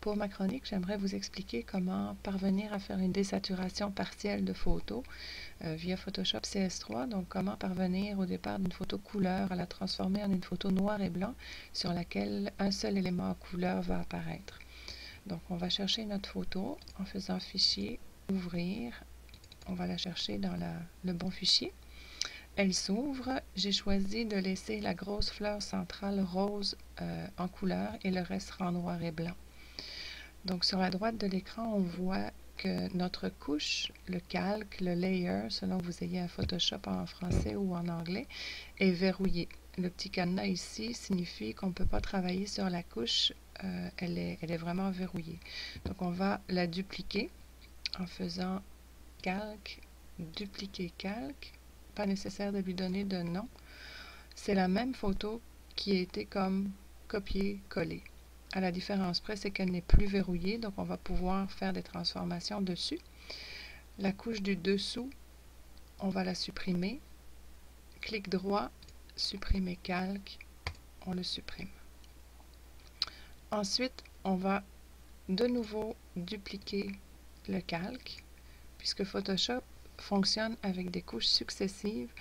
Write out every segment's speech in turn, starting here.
Pour ma chronique, j'aimerais vous expliquer comment parvenir à faire une désaturation partielle de photos via Photoshop CS3. Donc, comment parvenir au départ d'une photo couleur à la transformer en une photo noir et blanc sur laquelle un seul élément en couleur va apparaître. Donc, on va chercher notre photo en faisant Fichier, Ouvrir. On va la chercher dans le bon fichier. Elle s'ouvre. J'ai choisi de laisser la grosse fleur centrale rose en couleur et le reste sera en noir et blanc. Donc, sur la droite de l'écran, on voit que notre couche, le calque, le layer, selon que vous ayez un Photoshop en français ou en anglais, est verrouillé. Le petit cadenas ici signifie qu'on ne peut pas travailler sur la couche, elle est vraiment verrouillée. Donc, on va la dupliquer en faisant calque, dupliquer calque. Pas nécessaire de lui donner de nom. C'est la même photo qui a été comme copier-coller. À la différence près, c'est qu'elle n'est plus verrouillée, donc on va pouvoir faire des transformations dessus. La couche du dessous, on va la supprimer. Clic droit, supprimer calque, on le supprime. Ensuite, on va de nouveau dupliquer le calque, puisque Photoshop fonctionne avec des couches successives.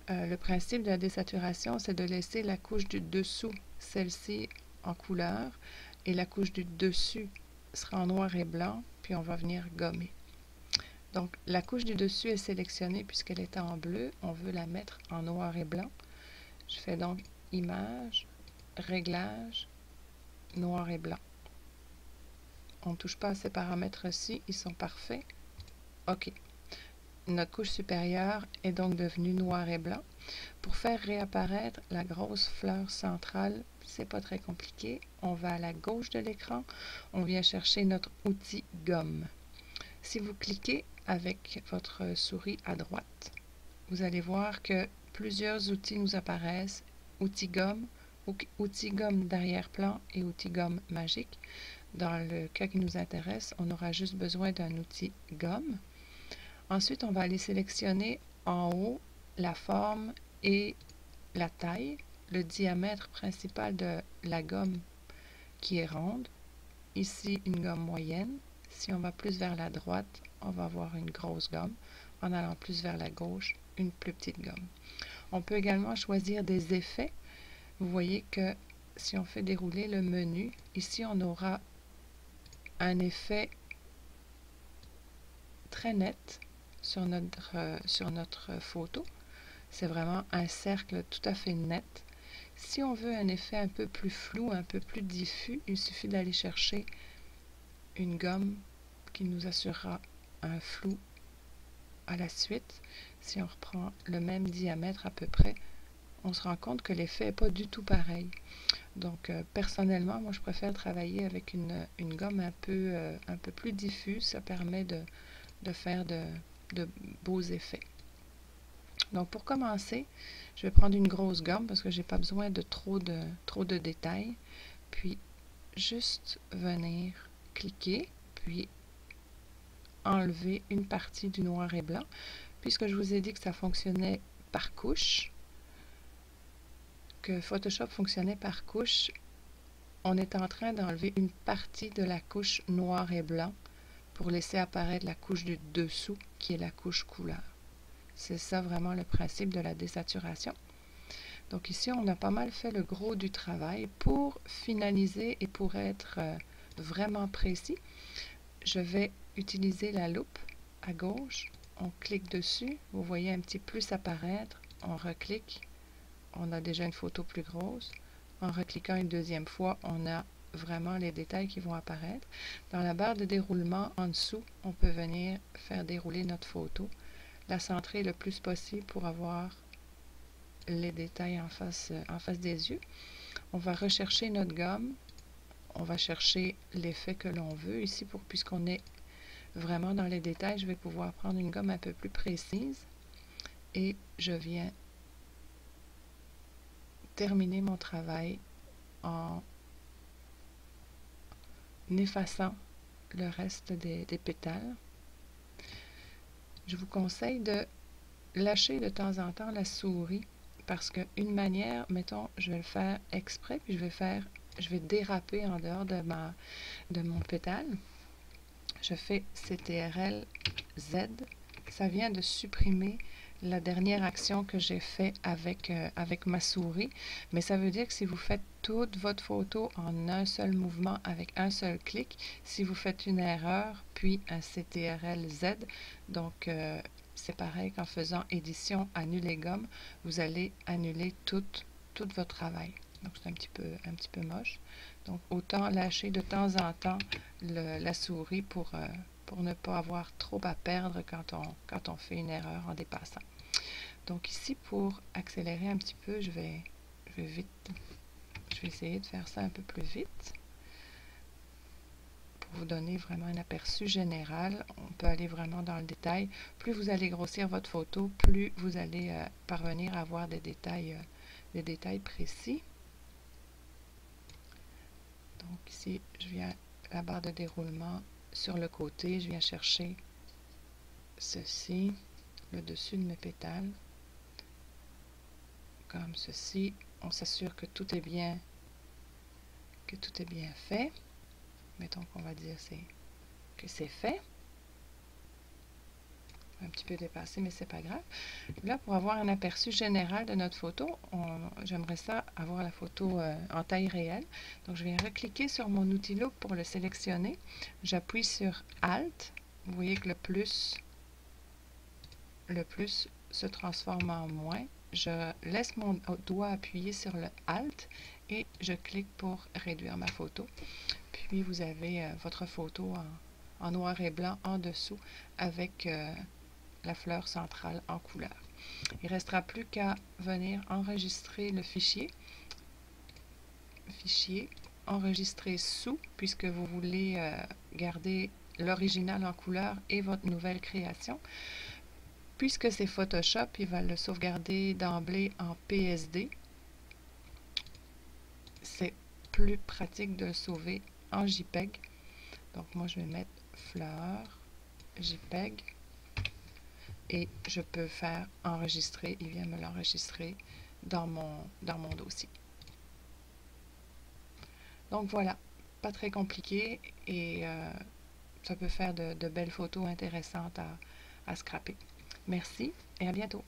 Le principe de la désaturation, c'est de laisser la couche du dessous, celle-ci, en couleur, et la couche du dessus sera en noir et blanc, puis on va venir gommer. Donc, la couche du dessus est sélectionnée puisqu'elle est en bleu. On veut la mettre en noir et blanc. Je fais donc Image, Réglages, Noir et blanc. On ne touche pas à ces paramètres-ci, ils sont parfaits. OK. Notre couche supérieure est donc devenue noir et blanc. Pour faire réapparaître la grosse fleur centrale, c'est pas très compliqué. On va à la gauche de l'écran, on vient chercher notre outil gomme. Si vous cliquez avec votre souris à droite, vous allez voir que plusieurs outils nous apparaissent. Outil gomme d'arrière-plan et outil gomme magique. Dans le cas qui nous intéresse, on aura juste besoin d'un outil gomme. Ensuite, on va aller sélectionner en haut la forme et la taille, le diamètre principal de la gomme qui est ronde. Ici, une gomme moyenne. Si on va plus vers la droite, on va avoir une grosse gomme. En allant plus vers la gauche, une plus petite gomme. On peut également choisir des effets. Vous voyez que si on fait dérouler le menu, ici, on aura un effet très net sur notre photo. C'est vraiment un cercle tout à fait net. Si on veut un effet un peu plus flou, un peu plus diffus, il suffit d'aller chercher une gomme qui nous assurera un flou à la suite. Si on reprend le même diamètre à peu près, on se rend compte que l'effet n'est pas du tout pareil. Donc, personnellement, moi, je préfère travailler avec une gomme un peu plus diffuse. Ça permet de faire de beaux effets. Donc, pour commencer, je vais prendre une grosse gomme parce que je n'ai pas besoin de trop de détails. Puis, juste venir cliquer, puis enlever une partie du noir et blanc. Puisque je vous ai dit que ça fonctionnait par couche, que Photoshop fonctionnait par couche, on est en train d'enlever une partie de la couche noir et blanc pour laisser apparaître la couche du dessous qui est la couche couleur. C'est ça vraiment le principe de la désaturation. Donc ici, on a pas mal fait le gros du travail. Pour finaliser et pour être vraiment précis, je vais utiliser la loupe à gauche. On clique dessus. Vous voyez un petit plus apparaître. On reclique. On a déjà une photo plus grosse. En recliquant une deuxième fois, on a vraiment les détails qui vont apparaître. Dans la barre de déroulement en dessous, on peut venir faire dérouler notre photo, la centrer le plus possible pour avoir les détails en face des yeux. On va rechercher notre gomme. On va chercher l'effet que l'on veut. Ici, puisqu'on est vraiment dans les détails, je vais pouvoir prendre une gomme un peu plus précise et je viens terminer mon travail en effaçant le reste des pétales. Je vous conseille de lâcher de temps en temps la souris parce qu'une manière, mettons, je vais le faire exprès, puis je vais faire je vais déraper en dehors de mon pétale. Je fais CTRL Z. Ça vient de supprimer la dernière action que j'ai faite avec ma souris. Mais ça veut dire que si vous faites toute votre photo en un seul mouvement avec un seul clic, si vous faites une erreur, puis un CTRL Z, donc c'est pareil qu'en faisant édition annuler gomme, vous allez annuler tout votre travail. Donc c'est un petit peu moche. Donc autant lâcher de temps en temps la souris pour ne pas avoir trop à perdre quand on fait une erreur en dépassant. Donc ici, pour accélérer un petit peu, je vais vite. Je vais essayer de faire ça un peu plus vite pour vous donner vraiment un aperçu général. On peut aller vraiment dans le détail. Plus vous allez grossir votre photo, plus vous allez parvenir à avoir des détails précis. Donc ici, je viens à la barre de déroulement sur le côté, je viens chercher ceci, le dessus de mes pétales, comme ceci. On s'assure que tout est bien fait. Mettons qu'on va dire que c'est fait. Un petit peu dépassé, mais c'est pas grave. Là, pour avoir un aperçu général de notre photo, j'aimerais ça avoir la photo en taille réelle. Donc, je vais recliquer sur mon outil Look pour le sélectionner. J'appuie sur Alt. Vous voyez que le plus se transforme en moins. Je laisse mon doigt appuyer sur le Alt et je clique pour réduire ma photo. Puis, vous avez votre photo en noir et blanc en dessous avec la fleur centrale en couleur. Il ne restera plus qu'à venir enregistrer le fichier. Enregistrer sous, puisque vous voulez garder l'original en couleur et votre nouvelle création. Puisque c'est Photoshop, il va le sauvegarder d'emblée en PSD. C'est plus pratique de le sauver en JPEG. Donc moi, je vais mettre fleur, JPEG. Et je peux faire enregistrer, il vient me l'enregistrer dans mon dossier. Donc voilà, pas très compliqué et ça peut faire de belles photos intéressantes à scraper. Merci et à bientôt.